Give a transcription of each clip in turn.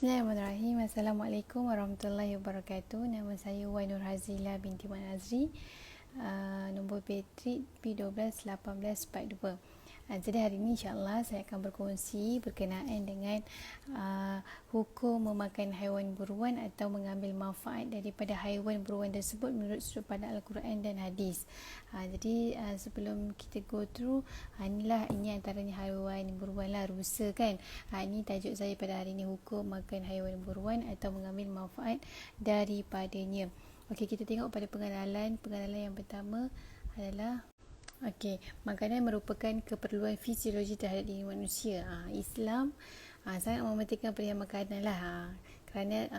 Bismillahirrahmanirrahim. Assalamualaikum warahmatullahi wabarakatuh. Nama saya Wan Nur Hazila binti Wan Azri. Nombor Petrik P121842. Jadi hari ini insyaAllah saya akan berkongsi berkenaan dengan hukum memakan haiwan buruan atau mengambil manfaat daripada haiwan buruan tersebut menurut sudut pandang Al-Quran dan hadis. Jadi sebelum kita go through, ini antaranya haiwan buruan lah, rusa kan. Ini tajuk saya pada hari ini, hukum makan haiwan buruan atau mengambil manfaat daripadanya. Okey, kita tengok pada pengenalan. Pengenalan yang pertama adalah makanan merupakan keperluan fisiologi terhadap diri manusia. Islam sangat mementingkan perihal makanan lah. Kerana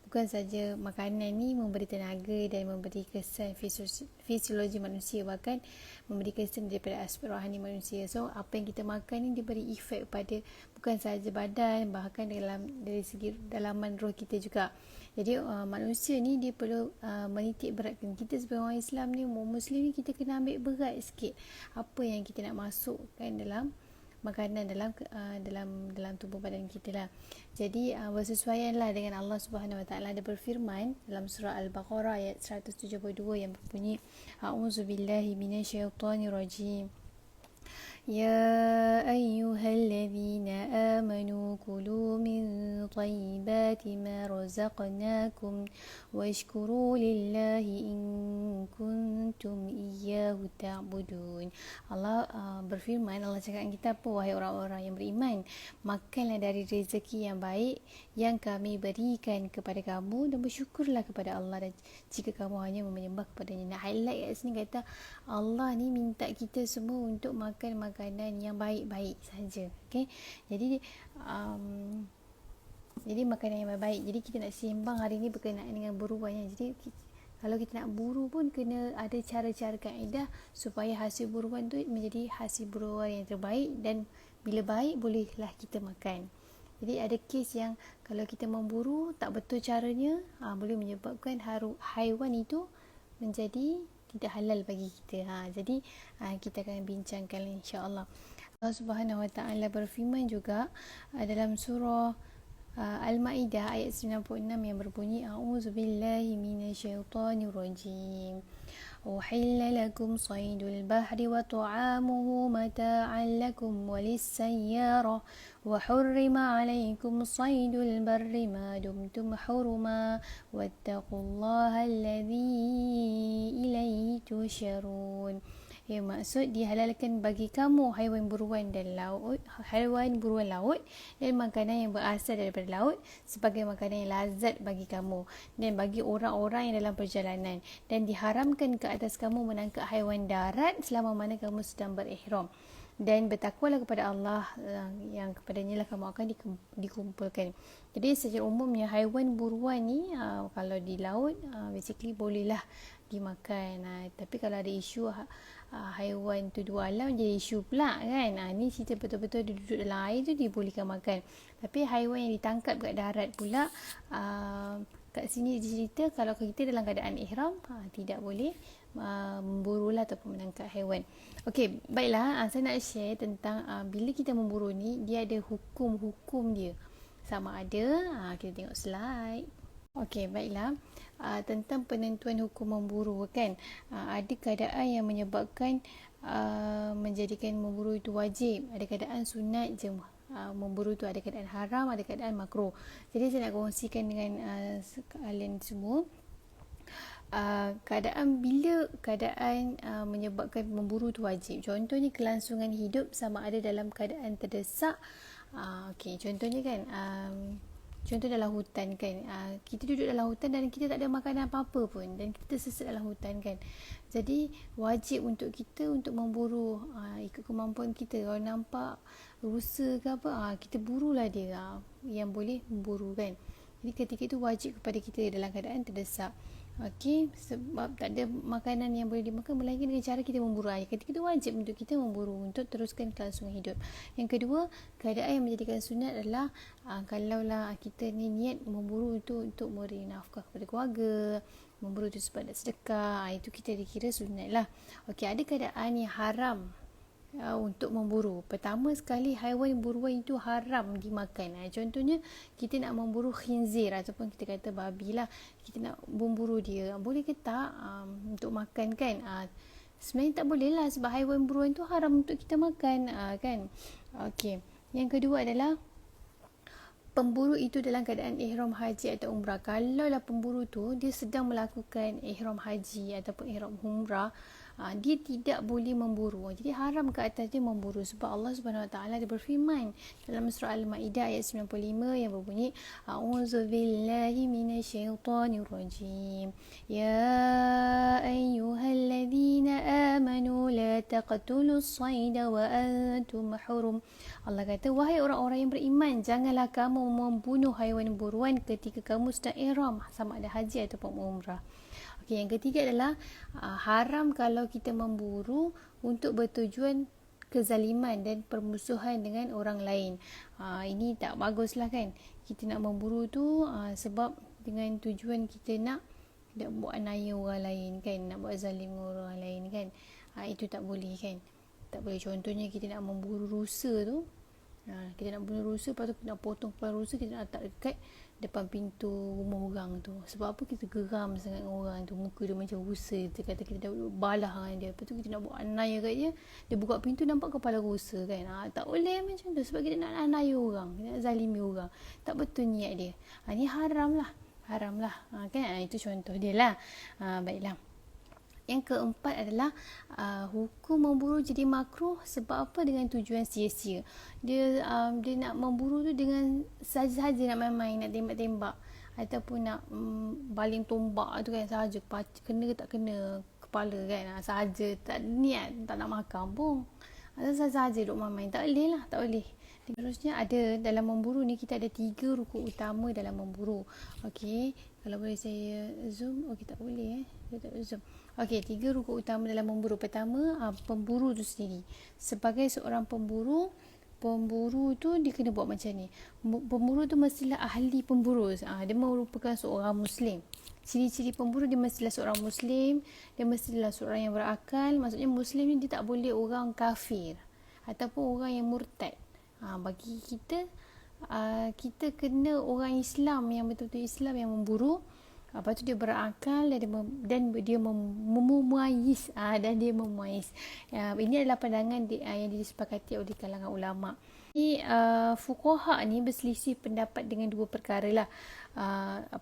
bukan saja makanan ni memberi tenaga dan memberi kesan fisiologi manusia, bahkan memberi kesan daripada aspek rohani manusia. So apa yang kita makan ni dia beri efek pada bukan sahaja badan, bahkan dari segi dalaman roh kita juga. Jadi manusia ni dia perlu menitik beratkan. Kita sebagai orang Islam ni, Muslim ni, kita kena ambil berat sikit apa yang kita nak masukkan dalam makanan, dalam tubuh badan kita lah. Jadi bersesuaianlah dengan Allah Subhanahu Wa Taala. Ada berfirman dalam surah Al-Baqarah ayat 172 yang berbunyi, A'udzubillahi minasyaitonirrajim. Ya ayyuhalladzina amanu kulu min tayyibati ma razaqnakum washkuru lillahi in kuntum iyyahu ta'budun. Allah berfirman, Allah cakap dengan kita apa? Wahai orang-orang yang beriman, makanlah dari rezeki yang baik yang kami berikan kepada kamu dan bersyukurlah kepada Allah dan jika kamu hanya menyembah kepadanya. Nah, highlight kat sini kata Allah ni minta kita semua untuk makan makanan yang baik-baik saja. Okey. Jadi makanan yang baik-baik. Jadi kita nak sembang hari ni berkenaan dengan buruan. Jadi kalau kita nak buru pun kena ada cara-cara kaedah supaya hasil buruan tu menjadi hasil buruan yang terbaik, dan bila baik bolehlah kita makan. Jadi ada kes yang kalau kita memburu tak betul caranya, boleh menyebabkan haiwan itu menjadi tidak halal bagi kita. Jadi kita akan bincangkan insya-Allah. Allah Subhanahu Wa Taala berfirman juga dalam surah Al-Maidah ayat 96 yang berbunyi, A'udzubillahi minasyaitonirrajim. Uhilla lakum saydul bahri wa ta'amuhu mata'an lakum walis-sayyarah wa hurrima 'alaykum saydul barri ma dumtum huruma wattaqullaha alladzi ilaihi tusyarun. Maksud dihalalkan bagi kamu haiwan buruan laut dan makanan yang berasal daripada laut sebagai makanan yang lazat bagi kamu dan bagi orang-orang yang dalam perjalanan, dan diharamkan ke atas kamu menangkap haiwan darat selama mana kamu sedang berihram, dan bertakwalah kepada Allah yang kepadanya lah kamu akan dikumpulkan. Jadi secara umumnya haiwan buruan ni kalau di laut basically bolehlah dimakan. Tapi kalau ada isu haiwan tu dua alam jadi isu pula kan. Ni cerita betul-betul dia duduk dalam air tu dibolehkan makan. Tapi haiwan yang ditangkap kat darat pula, kat sini dicerita kalau kita dalam keadaan ihram tidak boleh memburulah ataupun menangkap haiwan. Okey, baiklah, saya nak share tentang bila kita memburu ni dia ada hukum-hukum dia. Sama ada kita tengok slide. Okey, baiklah. Tentang penentuan hukum memburu kan, ada keadaan yang menyebabkan menjadikan memburu itu wajib, ada keadaan sunat je memburu itu, ada keadaan haram, ada keadaan makruh. Jadi saya nak kongsikan dengan kalian semua bila keadaan menyebabkan memburu itu wajib. Contohnya kelangsungan hidup sama ada dalam keadaan terdesak. Contohnya kan, contoh dalam hutan kan, kita duduk dalam hutan dan kita tak ada makanan apa-apa pun dan kita sesat dalam hutan kan. Jadi wajib untuk kita untuk memburu ikut kemampuan kita. Kalau nampak rusa ke apa, kita burulah dia yang boleh memburu kan. Jadi ketika itu wajib kepada kita dalam keadaan terdesak. Sebab tak ada makanan yang boleh dimakan melainkan dengan cara kita memburu. Ketika itu wajib untuk kita memburu untuk teruskan kelangsungan hidup. Yang kedua, keadaan yang menjadikan sunat adalah kalaulah kita ni niat memburu itu untuk memberi nafkah kepada keluarga, memburu itu sebab nak sedekah, itu kita dikira sunat lah. Ada keadaan yang haram. untuk memburu. Pertama sekali, haiwan buruan itu haram dimakan. Contohnya kita nak memburu khinzir ataupun kita kata babi lah, kita nak memburu dia, boleh ke tak untuk makan kan? Sebenarnya tak boleh lah, sebab haiwan buruan tu haram untuk kita makan kan. Okey, yang kedua adalah pemburu itu dalam keadaan ihram haji atau umrah. Kalau lah pemburu tu dia sedang melakukan ihram haji ataupun ihram umrah, dia tidak boleh memburu. Jadi haram ke atas dia memburu, sebab Allah Subhanahu Wa Taala dia berfirman dalam surah Al-Maidah ayat 95 yang berbunyi, A'udzubillahi minasyaitonirrajim. Ya ayyuhalladzina amanu la taqtulus sayda wa antum hurum. Allah kata, wahai orang-orang yang beriman, janganlah kamu membunuh haiwan buruan ketika kamu sedang ihram, sama ada haji ataupun umrah. Okey, yang ketiga adalah haram kalau kita memburu untuk bertujuan kezaliman dan permusuhan dengan orang lain. Ini tak baguslah kan. Kita nak memburu tu sebab dengan tujuan kita nak buat anaya orang lain kan, nak buat zalim orang lain kan. Itu tak boleh kan. Tak boleh. Contohnya kita nak memburu rusa tu. Kita nak bunuh rusa, lepas tu kita nak potong kepala rusa, kita nak letak dekat depan pintu rumah orang tu. Sebab apa? Kita geram sangat orang tu, muka dia macam rusa. Kita kata kita dah balah dengan dia, lepas tu kita nak buat anaya kat dia, dia buka pintu nampak kepala rusa kan. Tak boleh macam tu, sebab kita nak anaya orang, kita nak zalimi orang. Tak betul niat dia. Ni haram lah kan. Itu contoh dia lah. Baiklah. Yang keempat adalah hukum memburu jadi makruh sebab apa? Dengan tujuan sia-sia. Dia nak memburu tu dengan saja-saja nak main-main, nak tembak-tembak ataupun nak baling tombak tu kan, sahaja kena ke tak kena kepala kan, sahaja, tak niat, tak nak makan pun, sahaja duk main-main. Tak boleh lah, tak boleh. Terusnya ada dalam memburu ni, kita ada 3 rukun utama dalam memburu. Okey, kalau boleh saya zoom. Okey, tak boleh saya tak zoom. Okey, 3 rukun utama dalam memburu. Pertama, pemburu tu sendiri. Sebagai seorang pemburu tu dia kena buat macam ni. Pemburu tu mestilah ahli pemburu. Dia merupakan seorang Muslim. Ciri-ciri pemburu, dia mestilah seorang Muslim, dia mestilah seorang yang berakal. Maksudnya Muslim ni dia tak boleh orang kafir ataupun orang yang murtad. Bagi kita, kita kena orang Islam yang betul-betul Islam yang memburu. Lepas tu dia berakal dan dia memuaiz. Ini adalah pandangan yang disepakati oleh kalangan ulama. Fuqaha ni berselisih pendapat dengan 2 perkara lah.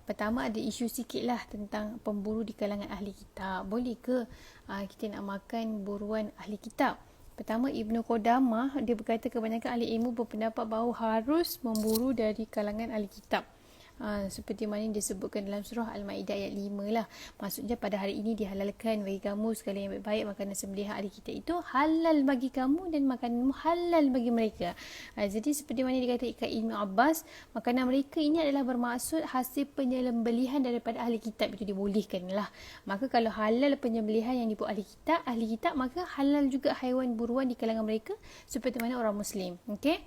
Pertama, ada isu sikit lah tentang pemburu di kalangan ahli kitab. Boleh ke kita nak makan buruan ahli kitab? Pertama, Ibnu Qudamah, dia berkata kebanyakan ahli ilmu berpendapat bahawa harus memburu dari kalangan ahli kitab. Seperti mana yang disebutkan dalam surah Al-Maidah ayat 5 lah. Maksudnya pada hari ini dihalalkan bagi kamu segala yang baik-baik, makanan sembelihan ahli kita itu halal bagi kamu dan makananmu halal bagi mereka. Jadi seperti mana dikatakan Ibnu Abbas, makanan mereka ini adalah bermaksud hasil penyembelihan daripada ahli kitab, itu dibolehkan lah. Maka kalau halal penyembelihan yang dibuat ahli kitab, maka halal juga haiwan buruan di kalangan mereka seperti mana orang Muslim. Okey.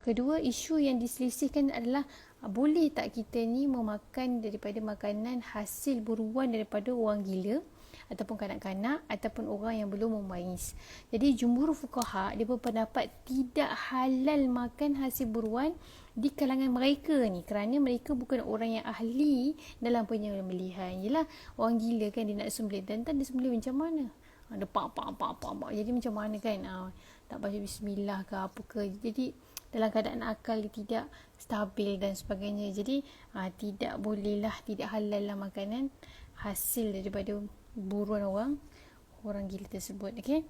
Kedua, isu yang diselisihkan adalah boleh tak kita ni memakan daripada makanan hasil buruan daripada orang gila ataupun kanak-kanak ataupun orang yang belum memayis. Jadi jumhur fuqaha dia berpendapat tidak halal makan hasil buruan di kalangan mereka ni, kerana mereka bukan orang yang ahli dalam penyembelihan. Yelah, orang gila kan, dia nak sembelih, dan dia sembelih macam mana? Ada pak. Jadi macam mana kan? Tak baca bismillah ke apa ke. Jadi dalam keadaan akal dia tidak stabil dan sebagainya. Jadi tidak bolehlah, tidak halal lah makanan hasil daripada buruan orang gila tersebut. Okey.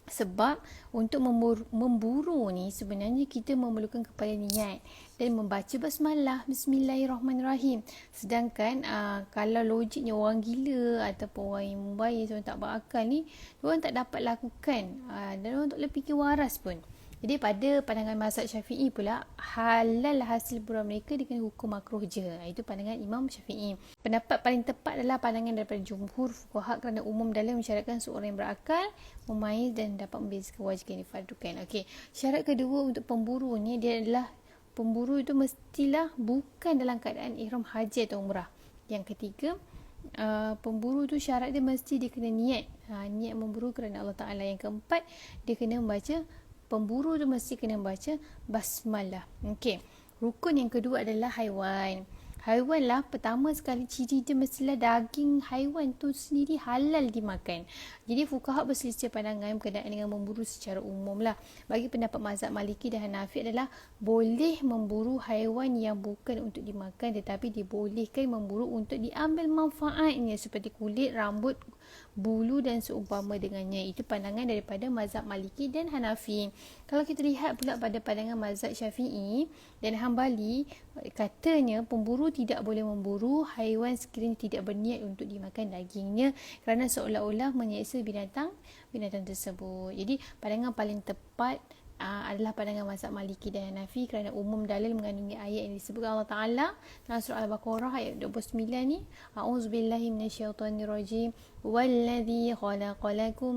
Sebab untuk memburu ni sebenarnya kita memerlukan kepada niat dan membaca basmalah, bismillahirrahmanirrahim. Sedangkan kalau logiknya orang gila ataupun orang yang membayar, orang tak berakal ni, orang tak dapat lakukan dan orang tak boleh fikir waras pun. Jadi pada pandangan mazhab Syafi'i pula, halal hasil buruan mereka dengan hukum makruh je. Itu pandangan Imam Syafi'i. Pendapat paling tepat adalah pandangan daripada jumhur fuqaha, kerana umum dalil mensyaratkan seorang yang berakal, memayis dan dapat membezakan wajib yang difardukan. Okey. Syarat kedua untuk pemburu ni, dia adalah pemburu itu mestilah bukan dalam keadaan ihram haji atau umrah. Yang ketiga, pemburu tu syarat dia mesti dia kena niat. Niat memburu kerana Allah Ta'ala. Yang keempat, dia kena membaca, pemburu tu mesti kena baca basmalah. Okey. Rukun yang kedua adalah haiwan. Haiwan lah, pertama sekali ciri dia mestilah daging haiwan tu sendiri halal dimakan. Jadi fuqaha berselisih pandangan berkenaan dengan memburu secara umum lah. Bagi pendapat mazhab Maliki dan Hanafi adalah boleh memburu haiwan yang bukan untuk dimakan, tetapi dibolehkan memburu untuk diambil manfaatnya seperti kulit, rambut, bulu dan seumpama dengannya. Itu pandangan daripada mazhab Maliki dan Hanafi. Kalau kita lihat pula pada pandangan mazhab Syafi'i dan Hambali, katanya pemburu tidak boleh memburu haiwan sekiranya tidak berniat untuk dimakan dagingnya, kerana seolah-olah menyeksa binatang tersebut. Jadi pandangan paling tepat adalah pandangan mazhab Maliki dan Hanafi, kerana umum dalil mengandungi ayat yang disebutkan Allah Ta'ala dalam surah Al-Baqarah ayat 29 ni, a'udzubillahi minasyaitonirrajim, walladzi khalaqalakum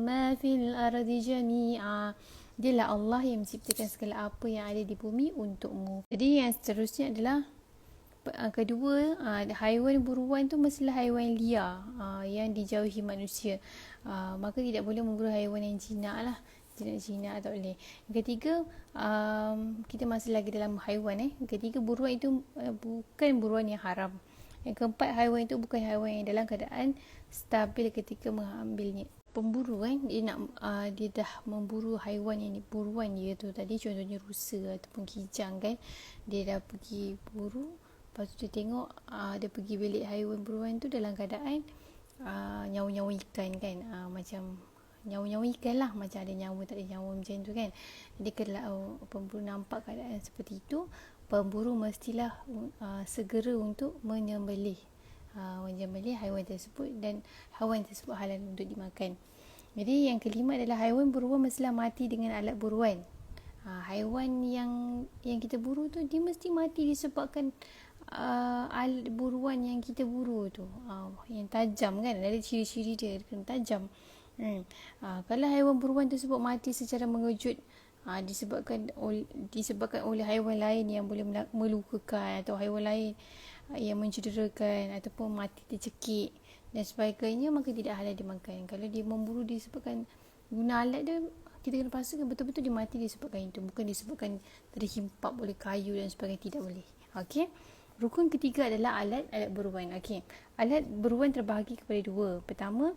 ma fil ardi jami'a. Dialah Allah yang menciptakan segala apa yang ada di bumi untukmu. Jadi yang seterusnya adalah kedua, haiwan buruan tu mestilah haiwan liar yang dijauhi manusia. Maka tidak boleh memburu haiwan yang jinak lah. Jinak tak boleh. Yang ketiga, kita masih lagi dalam haiwan. Yang ketiga, buruan itu bukan buruan yang haram. Yang keempat, haiwan itu bukan haiwan yang dalam keadaan stabil ketika mengambilnya. Pemburu dia dah memburu haiwan yang buruan dia tu tadi, contohnya rusa ataupun kijang kan, dia dah pergi buru, lepas tu dia tengok dia pergi bilik haiwan buruan tu dalam keadaan nyawa-nyawa ikan kan, macam nyawa-nyawa ikan lah, macam ada nyawa tak ada nyawa macam tu kan. Jadi kalau pemburu nampak keadaan seperti itu, pemburu mestilah segera untuk menyembelih haiwan tersebut, dan haiwan tersebut halal untuk dimakan. Jadi yang kelima adalah haiwan buruan mestilah mati dengan alat buruan. Haiwan yang kita buru tu dia mesti mati disebabkan alat buruan yang kita buru tu yang tajam kan, ada ciri-ciri dia kena tajam. Kalau haiwan buruan tersebut mati secara mengejut, disebabkan oleh haiwan lain yang boleh melukakan, atau haiwan lain yang mencederakan, ataupun mati tercekik dan sebagainya, maka tidak halal dimakan. Kalau dia memburu disebabkan guna alat dia, kita kena pastikan betul-betul dia mati disebabkan itu, bukan disebabkan terhimpap oleh kayu dan sebagainya, tidak boleh. Okey. Rukun ketiga adalah alat buruan. Okey. Alat buruan terbahagi kepada dua. Pertama,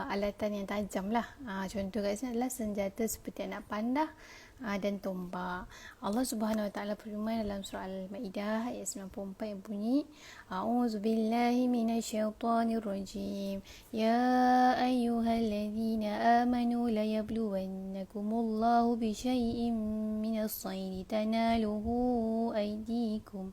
alatan yang tajam lah. Contoh kat sini adalah senjata seperti anak pandah dan tombak. Allah Subhanahu Wa Taala berfirman dalam surah Al-Maidah ayat 94 yang bunyi, a'udzubillahi minasyaitonirrajim, ya ayyuhalladzina amanu la yabluwannakumullahu bisyai'in minas saidi tanaluhu aydikum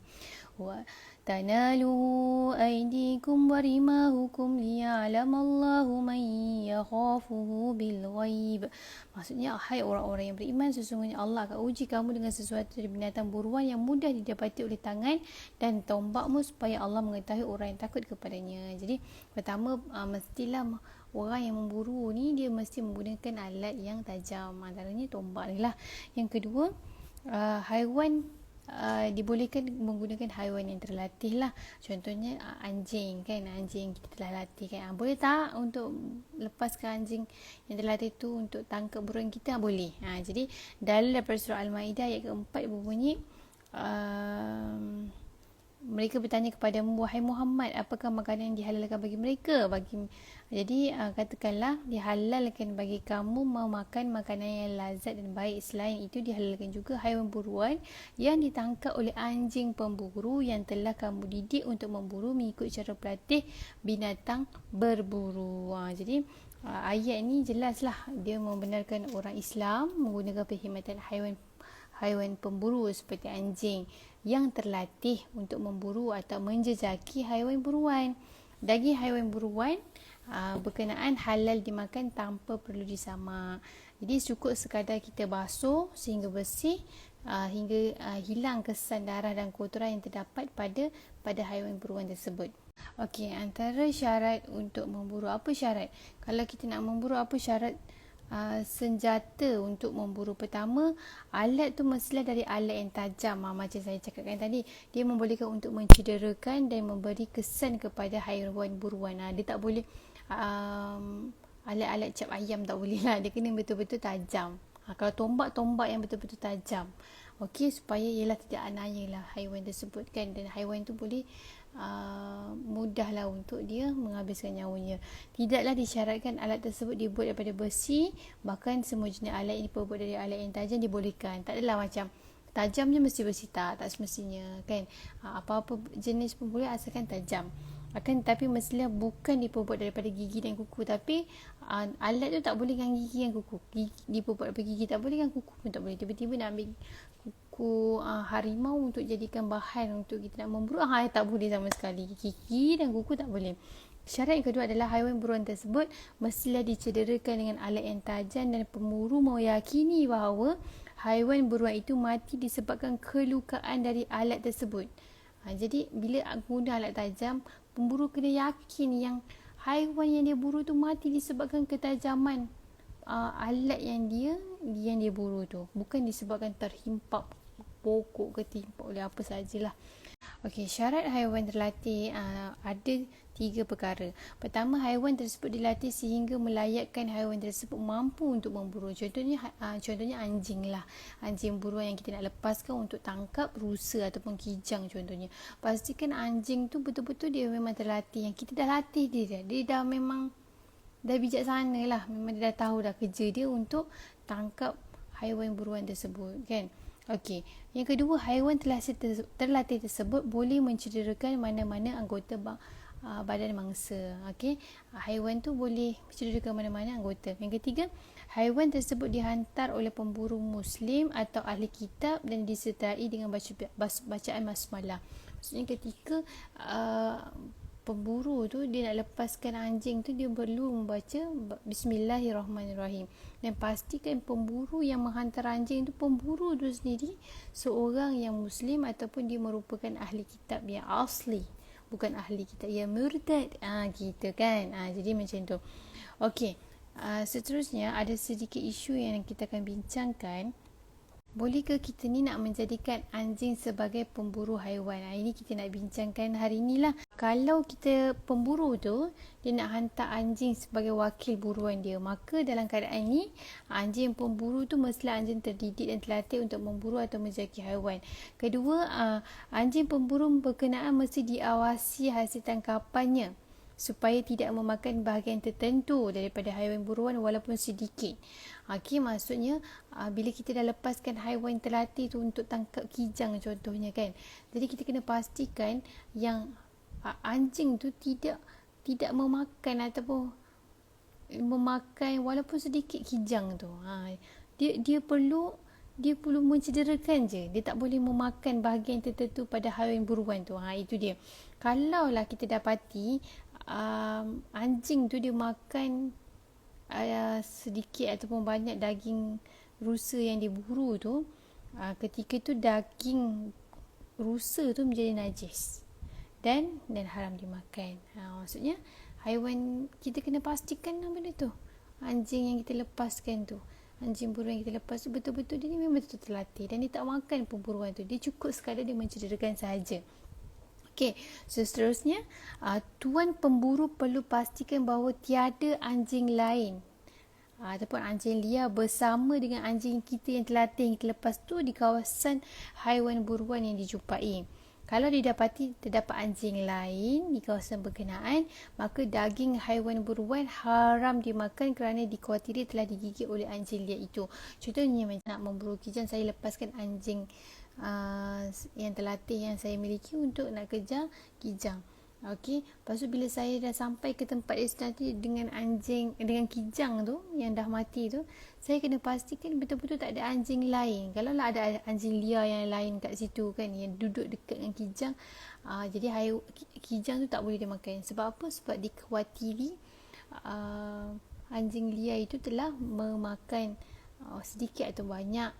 wa rimahukum liya'lamallahu man yakhafuhu bil ghaib. Maksudnya, hai orang-orang yang beriman, sesungguhnya Allah akan uji kamu dengan sesuatu dari binatang buruan yang mudah didapati oleh tangan dan tombakmu, supaya Allah mengetahui orang yang takut kepadanya. Jadi pertama, mestilah orang yang memburu ni dia mesti menggunakan alat yang tajam, antaranya tombak ni lah. Yang kedua, haiwan dibolehkan menggunakan haiwan yang terlatih lah. Contohnya anjing kan, anjing kita telah latih kan, boleh tak untuk lepaskan anjing yang terlatih tu untuk tangkap buruan kita? Boleh. Jadi dalil daripada surah Al-Maidah ayat keempat berbunyi, mereka bertanya kepadamu, wahai Muhammad, apakah makanan yang dihalalkan bagi mereka? Jadi katakanlah, dihalalkan bagi kamu memakan makanan yang lazat dan baik. Selain itu, dihalalkan juga haiwan buruan yang ditangkap oleh anjing pemburu yang telah kamu didik untuk memburu mengikut cara pelatih binatang berburu. Jadi ayat ni jelaslah dia membenarkan orang Islam menggunakan perkhidmatan haiwan pemburu seperti anjing yang terlatih untuk memburu atau menjejaki haiwan buruan. Daging haiwan buruan berkenaan halal dimakan tanpa perlu disamak. Jadi cukup sekadar kita basuh sehingga bersih, hingga hilang kesan darah dan kotoran yang terdapat pada haiwan buruan tersebut. Okey, antara syarat untuk memburu, apa syarat? Kalau kita nak memburu, apa syarat senjata untuk memburu. Pertama, alat tu mestilah dari alat yang tajam. Macam saya cakapkan tadi, dia membolehkan untuk mencederakan dan memberi kesan kepada haiwan buruan. Dia tak boleh alat-alat cap ayam, tak boleh lah. Dia kena betul-betul tajam. Kalau tombak yang betul-betul tajam. Okey, supaya ialah tidak anaya lah haiwan tersebut kan, dan haiwan tu boleh mudahlah untuk dia menghabiskan nyawanya. Tidaklah disyaratkan alat tersebut dibuat daripada besi, bahkan semua jenis alat ini dibuat dari alat yang tajam dibolehkan. Tak adalah macam tajam je mesti besi, tak semestinya kan. Apa-apa jenis pun boleh asalkan tajam. Tapi mestilah bukan diperbuat daripada gigi dan kuku, tapi alat tu tak boleh dengan gigi dan kuku. Diperbuat daripada gigi tak boleh, dengan kuku pun tak boleh. Tiba-tiba nak ambil kuku harimau untuk jadikan bahan untuk kita nak memburu, tak boleh sama sekali. Gigi dan kuku tak boleh. Syarat yang kedua adalah haiwan buruan tersebut mestilah dicederakan dengan alat yang tajam, dan pemburu meyakini bahawa haiwan buruan itu mati disebabkan kelukaan dari alat tersebut. Jadi bila guna alat tajam, pemburu kena yakin yang haiwan yang dia buru tu mati disebabkan ketajaman alat yang dia buru tu, bukan disebabkan terhimpap pokok ke timpa oleh apa sajalah. Okey, syarat haiwan terlatih ada 3 perkara. Pertama, haiwan tersebut dilatih sehingga melayakkan haiwan tersebut mampu untuk memburu. Contohnya anjing lah. Anjing buruan yang kita nak lepaskan untuk tangkap rusa ataupun kijang contohnya. Pastikan anjing tu betul-betul dia memang terlatih. Yang kita dah latih dia dah memang dah bijaksana lah. Memang dia dah tahu dah kerja dia untuk tangkap haiwan buruan tersebut kan. Okey, yang kedua, haiwan terlatih tersebut boleh mencederakan mana-mana anggota badan mangsa. Okey, haiwan tu boleh mencederakan mana-mana anggota. Yang ketiga, haiwan tersebut dihantar oleh pemburu muslim atau ahli kitab dan disertai dengan bacaan basmalah. Maksudnya ketika pemburu tu dia nak lepaskan anjing tu, dia perlu membaca Bismillahirrahmanirrahim, dan pastikan pemburu yang menghantar anjing tu, pemburu tu sendiri seorang yang muslim ataupun dia merupakan ahli kitab yang asli, bukan ahli kitab yang murtad gitu kan. Jadi macam tu. Okey, seterusnya ada sedikit isu yang kita akan bincangkan. Bolehkah kita ni nak menjadikan anjing sebagai pemburu haiwan? Ini kita nak bincangkan hari ni lah. Kalau kita pemburu tu, dia nak hantar anjing sebagai wakil buruan dia, maka dalam keadaan ini, anjing pemburu tu mestilah anjing terdidik dan terlatih untuk memburu atau menjaki haiwan. Kedua, anjing pemburu berkenaan mesti diawasi hasil tangkapannya supaya tidak memakan bahagian tertentu daripada haiwan buruan walaupun sedikit. Okey, maksudnya bila kita dah lepaskan haiwan terlatih tu untuk tangkap kijang contohnya kan, jadi kita kena pastikan yang anjing tu tidak memakan ataupun memakan walaupun sedikit kijang tu. Dia perlu mencederakan je. Dia tak boleh memakan bahagian tertentu pada haiwan buruan tu. Itu dia. Kalaulah kita dapati anjing tu dia makan sedikit ataupun banyak daging rusa yang diburu tu, ketika tu daging rusa tu menjadi najis dan haram dimakan. Maksudnya haiwan kita kena pastikan benda tu. Anjing yang kita lepaskan tu, anjing buruan yang kita lepas tu betul-betul dia ni memang betul terlatih dan dia tak makan pemburuan tu. Dia cukup sekadar dia mencederakan sahaja. Okey, seterusnya, tuan pemburu perlu pastikan bahawa tiada anjing lain ataupun anjing liar bersama dengan anjing kita yang terlatih yang kita lepas tu di kawasan haiwan buruan yang dijumpai. Kalau didapati terdapat anjing lain di kawasan berkenaan, maka daging haiwan buruan haram dimakan kerana dikhawatiri telah digigit oleh anjing liar itu. Contohnya macam nak memburu kijang, saya lepaskan anjing yang terlatih yang saya miliki untuk nak kejar kijang. Okey, lepas tu bila saya dah sampai ke tempat destinasi dengan kijang tu yang dah mati tu, saya kena pastikan betul-betul tak ada anjing lain. Kalau lah ada anjing liar yang lain kat situ kan, yang duduk dekat dengan kijang, jadi kijang tu tak boleh dimakan. Sebab apa? Sebab dikhawatiri anjing liar itu telah memakan sedikit atau banyak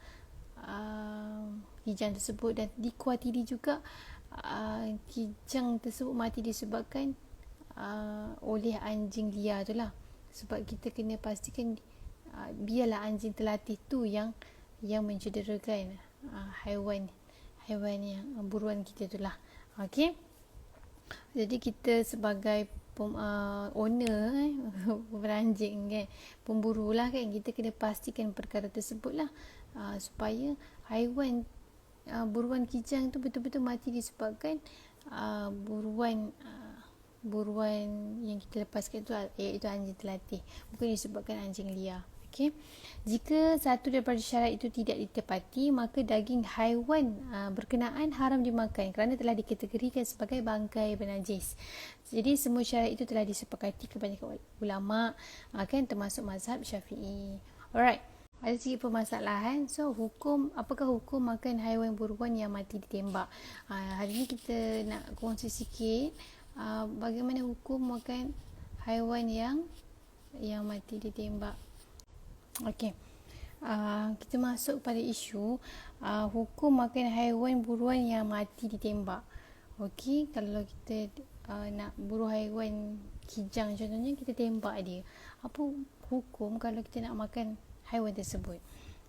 kijang tersebut, dan dikhawatiri juga kijang tersebut mati disebabkan oleh anjing liar tu lah. Sebab kita kena pastikan biarlah anjing terlatih tu yang mencederakan haiwan yang buruan kita tu lah. Okey. Jadi kita sebagai owner beranjing kan, pemburu lah kan, kita kena pastikan perkara tersebut lah, supaya haiwan buruan kijang tu betul-betul mati disebabkan buruan yang kita lepaskan tu, iaitu anjing terlatih, bukan disebabkan anjing liar. Okay. Jika satu daripada syarat itu tidak ditepati, maka daging haiwan berkenaan haram dimakan kerana telah dikategorikan sebagai bangkai bernajis. Jadi semua syarat itu telah disepakati kebanyakan ulama, kan, termasuk mazhab Syafi'i. Alright. Ada sikit permasalahan. So, apakah hukum makan haiwan buruan yang mati ditembak? Hari ni kita nak kongsi sikit bagaimana hukum makan haiwan yang mati ditembak. Okey. Kita masuk pada isu hukum makan haiwan buruan yang mati ditembak. Okey, kalau kita nak buru haiwan kijang contohnya, kita tembak dia. Apa hukum kalau kita nak makan haiwan tersebut?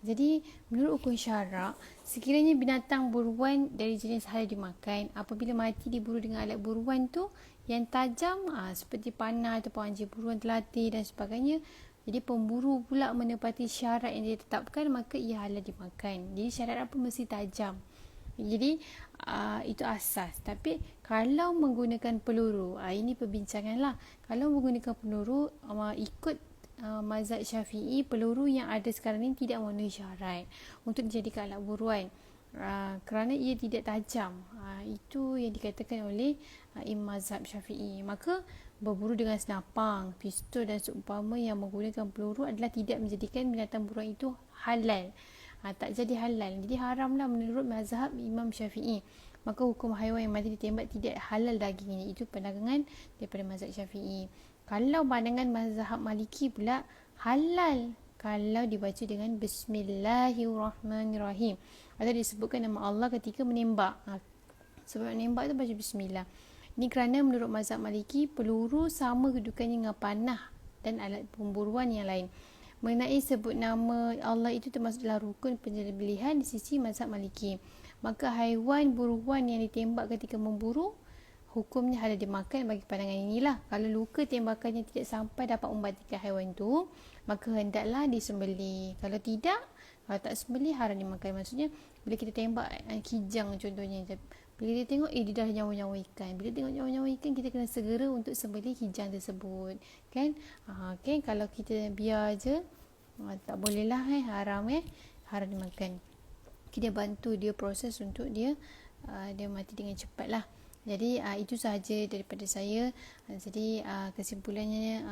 Jadi, menurut hukum syarak, sekiranya binatang buruan dari jenis halal dimakan, apabila mati diburu dengan alat buruan tu yang tajam, seperti panah ataupun anjing buruan terlatih dan sebagainya, jadi pemburu pula menepati syarat yang ditetapkan, maka ia halal dimakan. Jadi syarat apa? Mesti tajam. Jadi itu asas. Tapi kalau menggunakan peluru, ini perbincangan lah. Kalau menggunakan peluru, ikut mazhab Syafi'i, peluru yang ada sekarang ni tidak memenuhi syarat untuk dijadikan alat buruan, kerana ia tidak tajam. Itu yang dikatakan oleh Imam mazhab Syafi'i. Maka berburu dengan senapang, pistol dan seumpama yang menggunakan peluru adalah tidak menjadikan binatang buruan itu halal. Tak jadi halal. Jadi haramlah menurut mazhab Imam Syafi'i. Maka hukum haiwan yang mati ditembak tidak halal dagingnya. Itu pandangan daripada mazhab Syafi'i. Kalau pandangan mazhab Maliki pula, halal kalau dibaca dengan Bismillahirrahmanirrahim, atau disebutkan nama Allah ketika menembak. Sebab menembak tu baca Bismillah. Ini kerana menurut mazhab Maliki, peluru sama kedudukannya dengan panah dan alat pemburuan yang lain. Mengenai sebut nama Allah itu termasuk dalam rukun penyembelihan di sisi mazhab Maliki. Maka haiwan buruan yang ditembak ketika memburu, hukumnya halal dimakan bagi pandangan inilah. Kalau luka tembakannya tidak sampai dapat mematikan haiwan itu, maka hendaklah disembelih. Kalau tidak, kalau tak sembelih, haram dimakan. Maksudnya, bila kita tembak kijang contohnya, bila kita tengok dia dah nyawa-nyawa ikan. Bila tengok nyawa-nyawa ikan, kita kena segera untuk sembelih kijang tersebut. Kan? Okay? Kalau kita biar je, tak boleh lah, haram haram dimakan. Kita bantu dia proses untuk dia mati dengan cepat lah. Jadi itu sahaja daripada saya. Jadi kesimpulannya,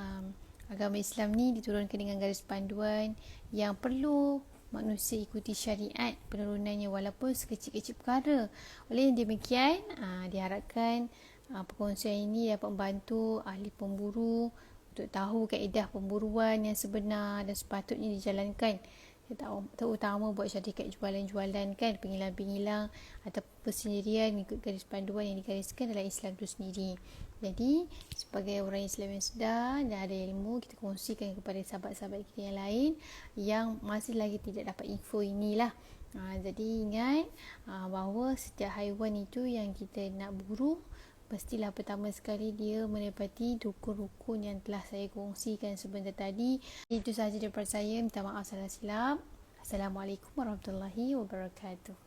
agama Islam ni diturunkan dengan garis panduan yang perlu manusia ikuti syariat penurunannya walaupun sekecil-kecil perkara. Oleh demikian, diharapkan perkongsian ini dapat membantu ahli pemburu untuk tahu kaedah pemburuan yang sebenar dan sepatutnya dijalankan, terutama buat syarikat jualan-jualan kan, pengilang-pengilang atau persendirian mengikut garis panduan yang digariskan dalam Islam itu sendiri. Jadi sebagai orang Islam yang sedar dan ada ilmu, kita kongsikan kepada sahabat-sahabat kita yang lain yang masih lagi tidak dapat info inilah. Jadi ingat bahawa setiap haiwan itu yang kita nak buru, pastilah pertama sekali dia menepati rukun-rukun yang telah saya kongsikan sebentar tadi. Itu sahaja daripada saya. Minta maaf salah silap. Assalamualaikum warahmatullahi wabarakatuh.